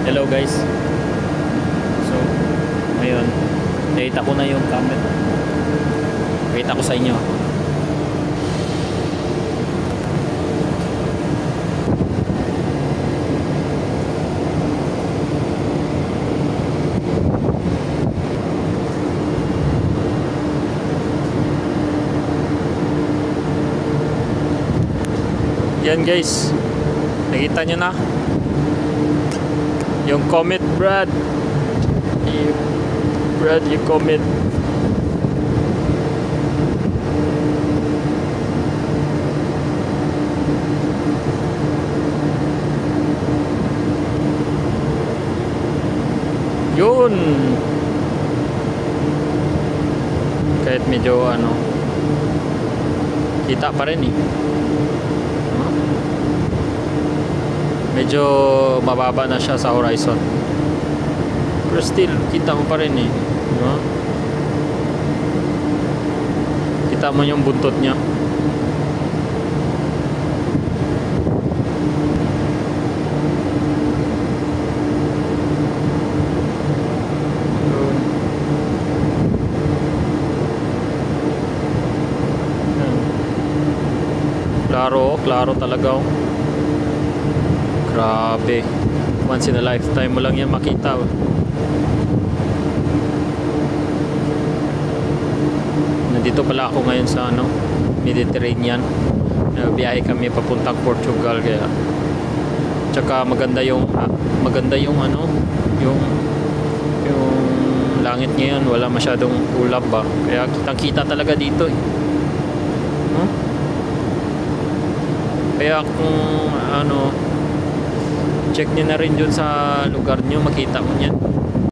Hello guys. So, ngayon, nakita ko na yung camera. Nakita ko sa inyo. Yan guys. Nakita nyo na yung Comet, Brad. Brad, yung Comet. Yun. Kahit medyo ano, kita pa rin eh. Medyo mababa na siya sa horizon, pero still kita mo pa rin eh, diba? Kita mo yung buntot niya. Klaro talaga oh. Grabe. Once in a lifetime mo lang yan makita. Nandito pala ako ngayon sa ano, Mediterranean. Biyahe kami papuntang Portugal kaya. Tsaka maganda yung ano, yung langit ngayon, wala masyadong ulap ba. Kaya kitang-kita talaga dito eh. Kaya kung ano, check nyo na rin dun sa lugar nyo, makita mo yan.